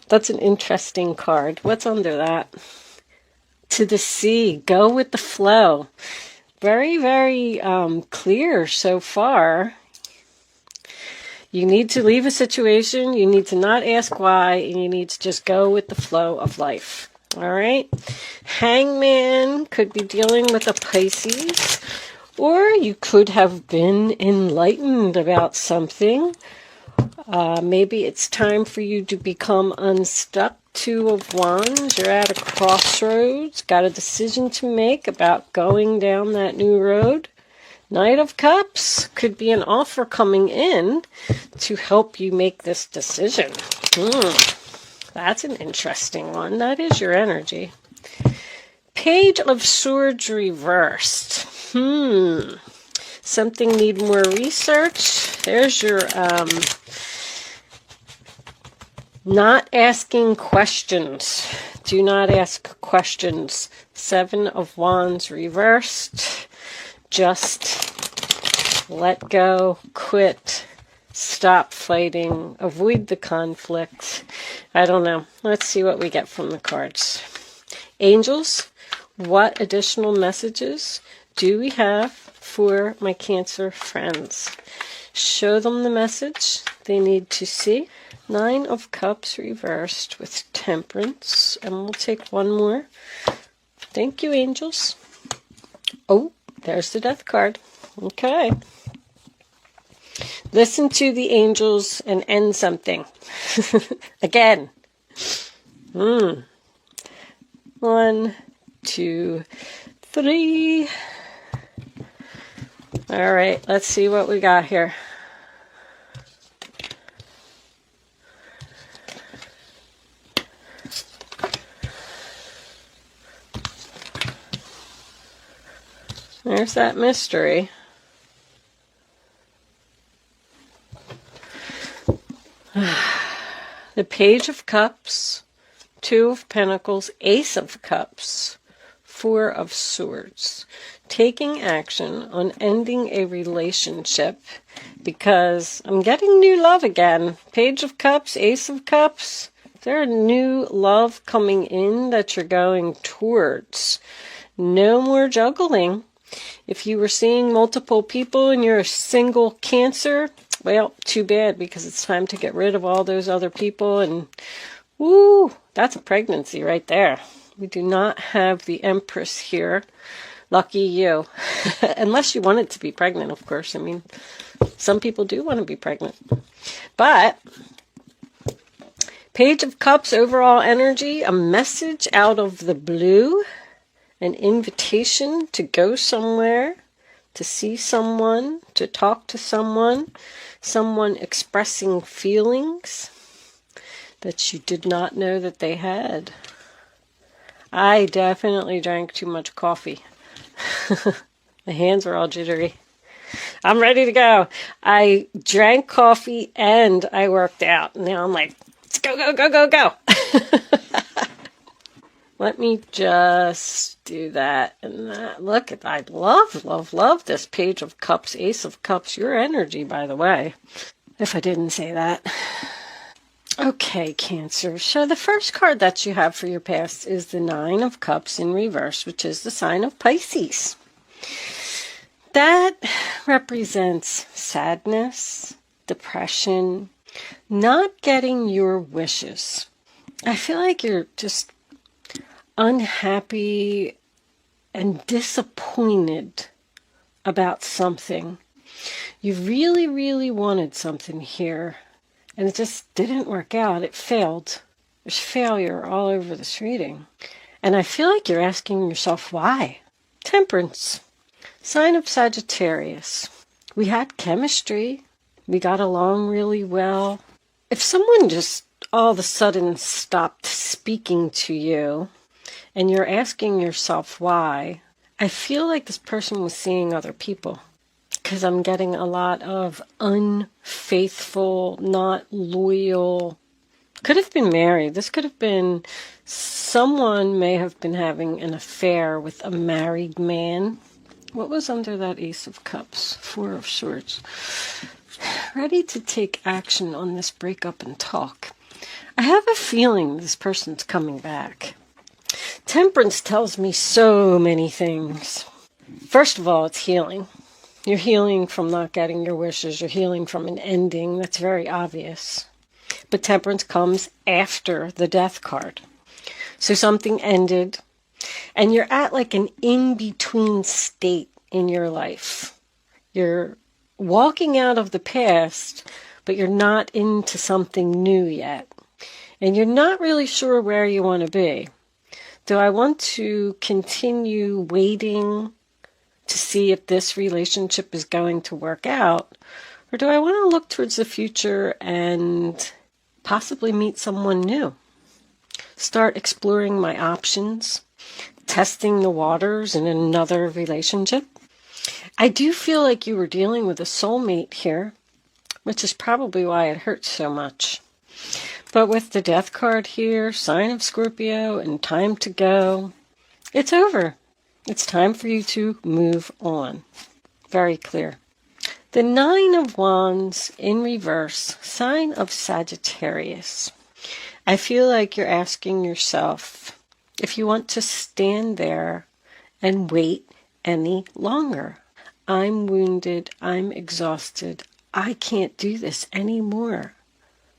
That's an interesting card. What's under that? To the sea. Go with the flow. Very, very clear so far. You need to leave a situation. You need to not ask why. And you need to just go with the flow of life. All right? Hangman could be dealing with a Pisces. Or you could have been enlightened about something. Maybe it's time for you to become unstuck. Two of Wands. You're at a crossroads. Got a decision to make about going down that new road. Knight of Cups could be an offer coming in to help you make this decision. That's an interesting one. That is your energy. Page of Swords reversed. Something need more research. There's your not asking questions. Do not ask questions. Seven of Wands reversed. Just let go, quit, stop fighting, avoid the conflict. I don't know. Let's see what we get from the cards. Angels, what additional messages do we have for my Cancer friends? Show them the message they need to see. Nine of Cups reversed with Temperance. And we'll take one more. Thank you, angels. Oh, there's the Death card. Okay. Listen to the angels and end something. Again. 1, 2, 3. All right, let's see what we got here. There's that mystery. The Page of Cups, Two of Pentacles, Ace of Cups, Four of Swords. Taking action on ending a relationship because I'm getting new love again. Page of Cups, Ace of Cups. There's new love coming in that you're going towards. No more juggling. If you were seeing multiple people and you're a single Cancer, well, too bad, because it's time to get rid of all those other people. And, woo, that's a pregnancy right there. We do not have the Empress here. Lucky you. Unless you wanted to be pregnant, of course. I mean, some people do want to be pregnant. But, Page of Cups, overall energy, a message out of the blue. An invitation to go somewhere, to see someone, to talk to someone, someone expressing feelings that you did not know that they had. I definitely drank too much coffee. My hands were all jittery. I'm ready to go. I drank coffee and I worked out. Now I'm like, let's go, go, go, go, go. Let me just do that and that. Look, I love this Page of Cups, Ace of Cups. Your energy, by the way, if I didn't say that. Okay, Cancer. So the first card that you have for your past is the Nine of Cups in reverse, which is the sign of Pisces. That represents sadness, depression, not getting your wishes. I feel like you're just unhappy and disappointed about something. You really, really wanted something here, and it just didn't work out. It failed. There's failure all over this reading. And I feel like you're asking yourself why. Temperance. Sign of Sagittarius. We had chemistry. We got along really well. If someone just all of a sudden stopped speaking to you, and you're asking yourself why, I feel like this person was seeing other people. Because I'm getting a lot of unfaithful, not loyal. Could have been married. This could have been someone may have been having an affair with a married man. What was under that Ace of Cups? Four of Swords. Ready to take action on this breakup and talk. I have a feeling this person's coming back. Temperance tells me so many things. First of all, it's healing. You're healing from not getting your wishes. You're healing from an ending. That's very obvious. But temperance comes after the death card. So something ended, and you're at like an in-between state in your life. You're walking out of the past, but you're not into something new yet. And you're not really sure where you want to be. Do I want to continue waiting to see if this relationship is going to work out? Or do I want to look towards the future and possibly meet someone new? Start exploring my options, testing the waters in another relationship. I do feel like you were dealing with a soulmate here, which is probably why it hurts so much. But with the death card here, sign of Scorpio, and time to go, it's over. It's time for you to move on. Very clear. The Nine of Wands in reverse, sign of Sagittarius. I feel like you're asking yourself if you want to stand there and wait any longer. I'm wounded. I'm exhausted. I can't do this anymore.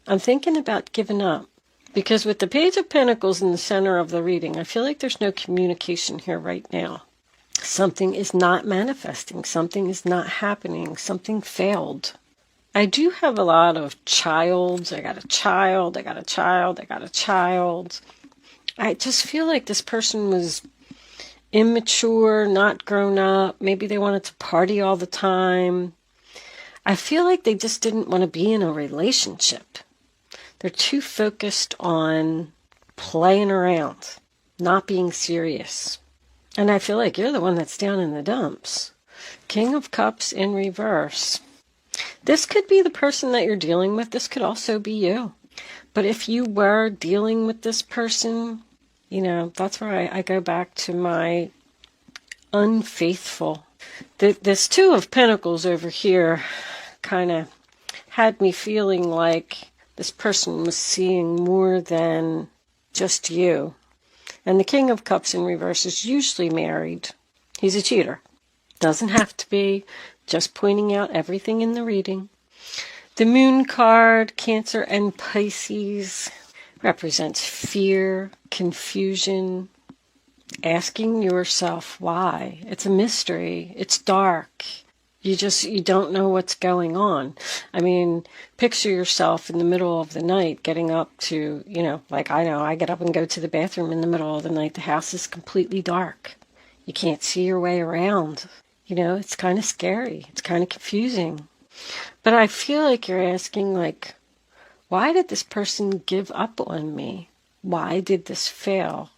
I'm thinking about giving up. Because with the Page of Pentacles in the center of the reading, I feel like there's no communication here right now. Something is not manifesting. Something is not happening. Something failed. I do have a lot of childs. I got a child. I got a child. I got a child. I just feel like this person was immature, not grown up. Maybe they wanted to party all the time. I feel like they just didn't want to be in a relationship. They're too focused on playing around, not being serious. And I feel like you're the one that's down in the dumps. King of Cups in reverse. This could be the person that you're dealing with. This could also be you. But if you were dealing with this person, you know, that's where I go back to my unfaithful. This Two of Pentacles over here kind of had me feeling like this person was seeing more than just you. And the King of Cups in reverse is usually married. He's a cheater. Doesn't have to be. Just pointing out everything in the reading. The Moon card, Cancer and Pisces, represents fear, confusion, asking yourself why. It's a mystery. It's dark. You don't know what's going on. I mean, picture yourself in the middle of the night getting up to, like I know, I get up and go to the bathroom in the middle of the night. The house is completely dark. You can't see your way around. It's kind of scary. It's kind of confusing. But I feel like you're asking, like, why did this person give up on me? Why did this fail?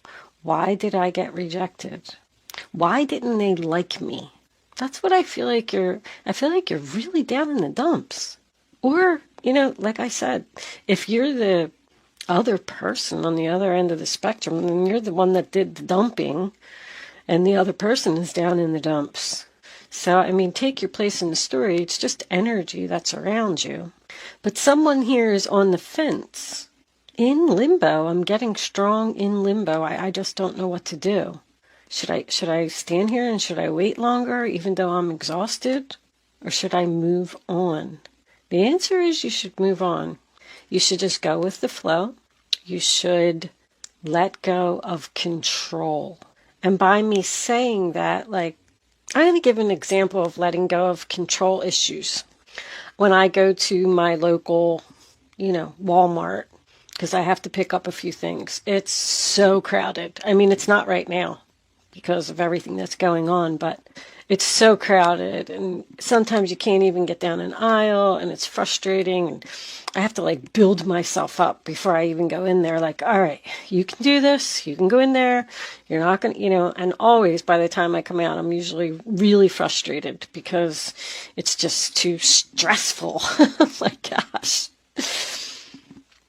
Why did I get rejected? Why didn't they like me? That's what I feel like you're really down in the dumps. Or, like I said, if you're the other person on the other end of the spectrum, then you're the one that did the dumping, and the other person is down in the dumps. So, take your place in the story. It's just energy that's around you. But someone here is on the fence. In limbo. I'm getting strong in limbo. I just don't know what to do. Should I stand here and should I wait longer even though I'm exhausted? Or should I move on? The answer is you should move on. You should just go with the flow. You should let go of control. And by me saying that, like, I'm going to give an example of letting go of control issues. When I go to my local, Walmart, because I have to pick up a few things, it's so crowded. It's not right now because of everything that's going on, but it's so crowded, and sometimes you can't even get down an aisle, and it's frustrating, and I have to build myself up before I even go in there, all right, you can do this, you can go in there, you're not going to, and always by the time I come out, I'm usually really frustrated because it's just too stressful. Oh my gosh.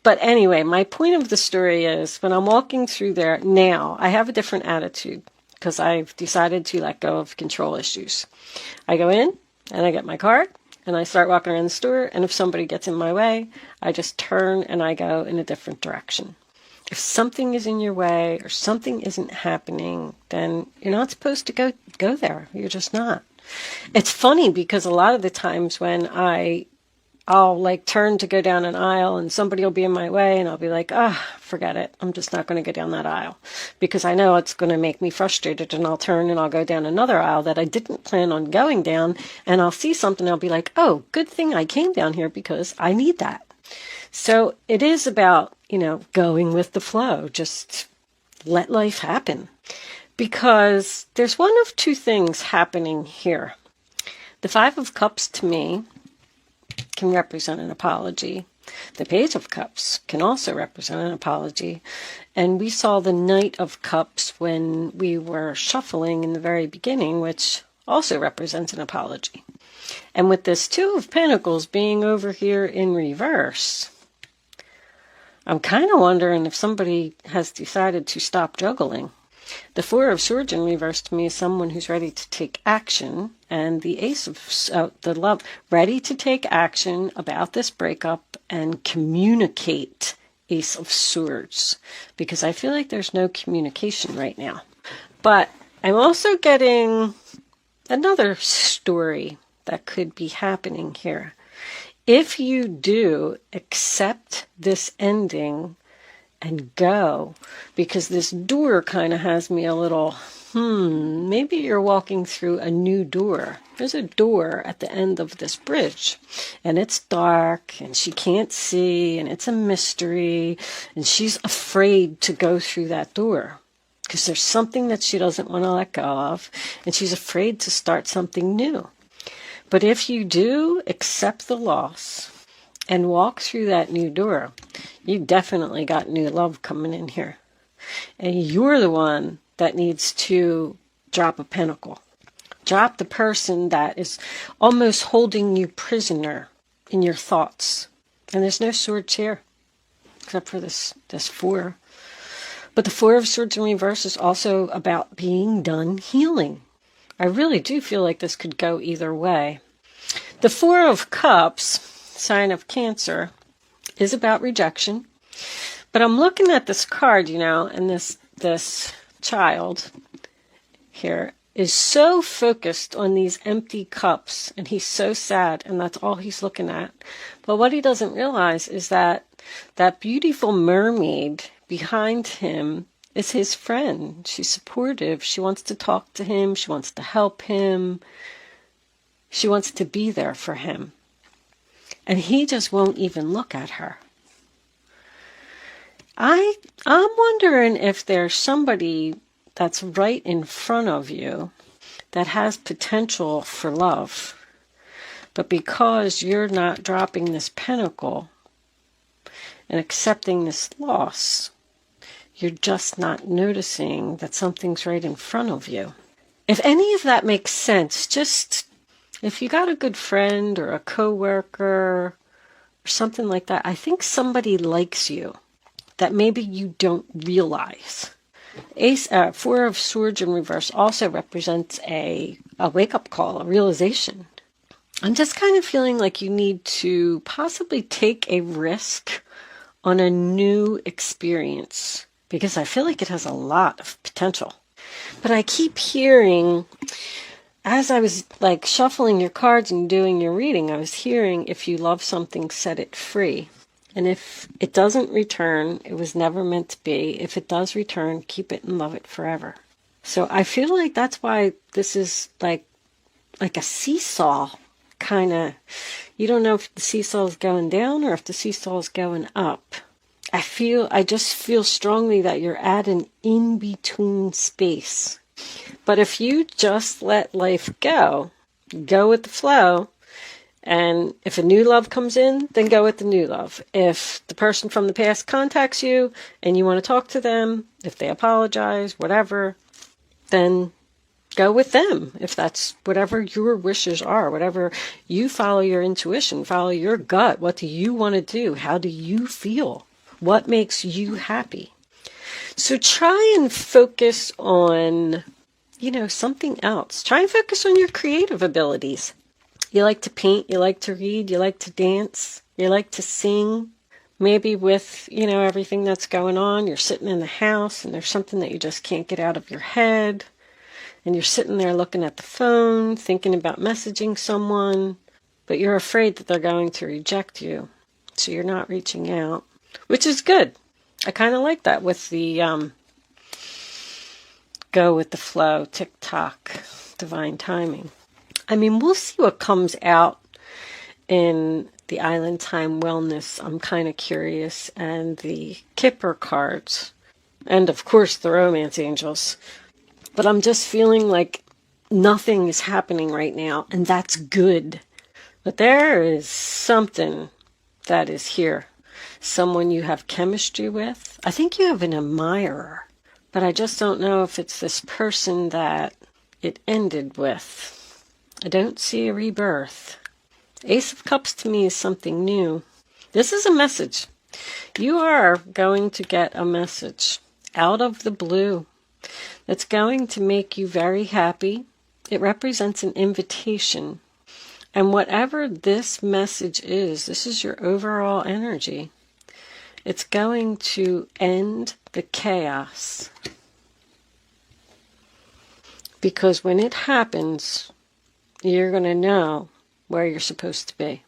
But anyway, my point of the story is when I'm walking through there now, I have a different attitude because I've decided to let go of control issues. I go in and I get my card and I start walking around the store, and if somebody gets in my way, I just turn and I go in a different direction. If something is in your way or something isn't happening, then you're not supposed to go there. You're just not. It's funny because a lot of the times when I'll like turn to go down an aisle and somebody will be in my way and I'll be like, forget it. I'm just not going to go down that aisle because I know it's going to make me frustrated, and I'll turn and I'll go down another aisle that I didn't plan on going down, and I'll see something and I'll be like, oh, good thing I came down here because I need that. So it is about, going with the flow. Just let life happen, because there's one of two things happening here. The Five of Cups to me can represent an apology. The Page of Cups can also represent an apology. And we saw the Knight of Cups when we were shuffling in the very beginning, which also represents an apology. And with this Two of Pentacles being over here in reverse, I'm kind of wondering if somebody has decided to stop juggling. The Four of Swords in reverse to me is someone who's ready to take action, and the Ace of the Love, ready to take action about this breakup and communicate. Ace of Swords, because I feel like there's no communication right now. But I'm also getting another story that could be happening here. If you do accept this ending and go, because this door kind of has me a little, maybe you're walking through a new door. There's a door at the end of this bridge, and it's dark, and she can't see, and it's a mystery, and she's afraid to go through that door because there's something that she doesn't want to let go of, and she's afraid to start something new. But if you do accept the loss and walk through that new door, you definitely got new love coming in here. And you're the one that needs to drop a pentacle. Drop the person that is almost holding you prisoner in your thoughts. And there's no swords here, except for this four. But the Four of Swords in reverse is also about being done healing. I really do feel like this could go either way. The Four of Cups, sign of Cancer, is about rejection. But I'm looking at this card, and this child here is so focused on these empty cups, and he's so sad, and that's all he's looking at. But what he doesn't realize is that that beautiful mermaid behind him is his friend. She's supportive. She wants to talk to him. She wants to help him. She wants to be there for him. And he just won't even look at her. I'm wondering if there's somebody that's right in front of you that has potential for love. But because you're not dropping this pentacle and accepting this loss, you're just not noticing that something's right in front of you. If any of that makes sense, just if you got a good friend or a coworker or something like that, I think somebody likes you that maybe you don't realize. Four of Swords in reverse also represents a wake-up call, a realization. I'm just kind of feeling like you need to possibly take a risk on a new experience, because I feel like it has a lot of potential. But I keep hearing, as I was like shuffling your cards and doing your reading, I was hearing, if you love something, set it free. And if it doesn't return, it was never meant to be. If it does return, keep it and love it forever. So I feel like that's why this is like a seesaw kind of. You don't know if the seesaw is going down or if the seesaw is going up. I just feel strongly that you're at an in-between space. But if you just let life go with the flow, and if a new love comes in, then go with the new love. If the person from the past contacts you and you want to talk to them, if they apologize, whatever, then go with them. If that's whatever your wishes are, whatever you follow your intuition, follow your gut. What do you want to do? How do you feel? What makes you happy? So try and focus on, something else. Try and focus on your creative abilities. You like to paint, you like to read, you like to dance, you like to sing. Maybe with, everything that's going on, you're sitting in the house and there's something that you just can't get out of your head. And you're sitting there looking at the phone, thinking about messaging someone, but you're afraid that they're going to reject you. So you're not reaching out, which is good. I kind of like that with the go with the flow, tick-tock, divine timing. I mean, we'll see what comes out in the Island Time Wellness. I'm kind of curious. And the Kipper cards. And, of course, the Romance Angels. But I'm just feeling like nothing is happening right now. And that's good. But there is something that is here. Someone you have chemistry with. I think you have an admirer. But I just don't know if it's this person that it ended with. I don't see a rebirth. Ace of Cups to me is something new. This is a message. You are going to get a message out of the blue that's going to make you very happy. It represents an invitation. And whatever this message is, this is your overall energy. It's going to end the chaos. Because when it happens, you're going to know where you're supposed to be.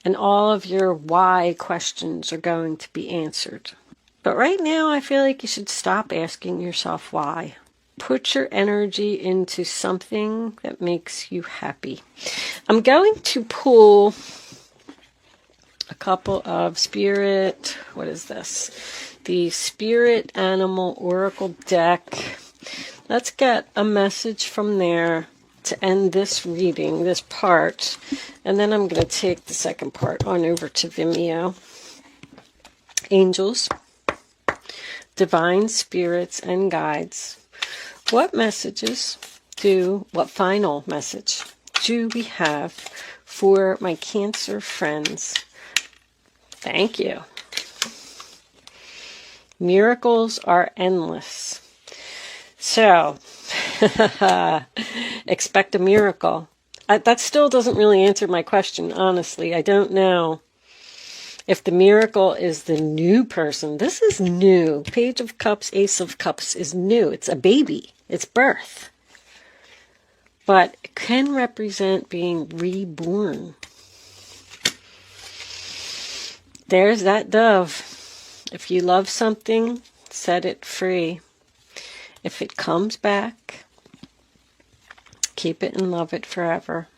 And all of your why questions are going to be answered. But right now, I feel like you should stop asking yourself why. Put your energy into something that makes you happy. I'm going to pull a couple of spirit, what is this? The Spirit Animal Oracle deck. Let's get a message from there to end this reading, this part, and then I'm going to take the second part on over to Vimeo. Angels, divine spirits and guides, what final message do we have for my Cancer friends? Thank you. Miracles are endless. So, expect a miracle. That still doesn't really answer my question, honestly. I don't know if the miracle is the new person. This is new. Page of Cups, Ace of Cups is new. It's a baby. It's birth. But it can represent being reborn. There's that dove. If you love something, set it free. If it comes back, keep it and love it forever.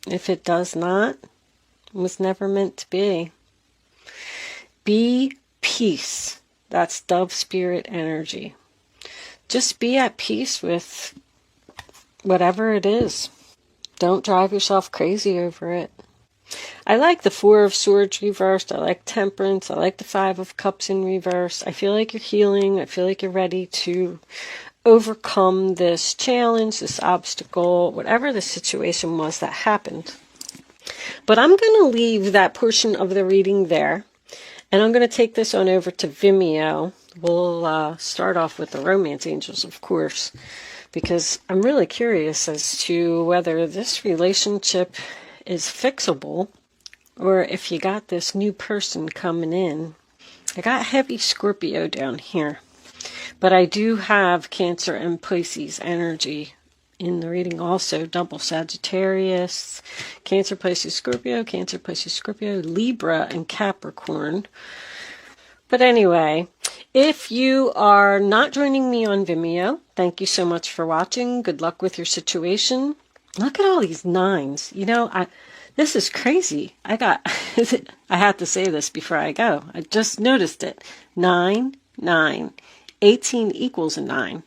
If it does not, it was never meant to be. Be peace. That's dove spirit energy. Just be at peace with whatever it is. Don't drive yourself crazy over it. I like the Four of Swords reversed. I like Temperance. I like the Five of Cups in reverse. I feel like you're healing. I feel like you're ready to overcome this challenge, this obstacle, whatever the situation was that happened. But I'm going to leave that portion of the reading there. And I'm going to take this on over to Vimeo. We'll start off with the Romance Angels, of course, because I'm really curious as to whether this relationship is fixable or if you got this new person coming in. I got heavy Scorpio down here, but I do have Cancer and Pisces energy in the reading also. Double Sagittarius, Cancer, Pisces, Scorpio, Cancer, Pisces, Scorpio, Libra, and Capricorn. But anyway, if you are not joining me on Vimeo, thank you so much for watching. Good luck with your situation. Look at all these nines. You know, this is crazy. I had to say this before I go. I just noticed it. 9, 9. 18 equals a 9.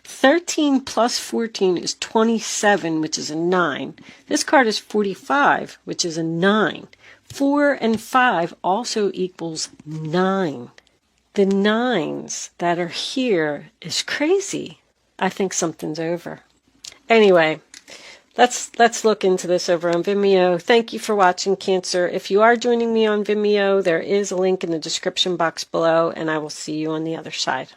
13 plus 14 is 27, which is a 9. This card is 45, which is a 9. 4 and 5 also equals 9. The nines that are here is crazy. I think something's over. Anyway, let's look into this over on Vimeo. Thank you for watching, Cancer. If you are joining me on Vimeo, there is a link in the description box below, and I will see you on the other side.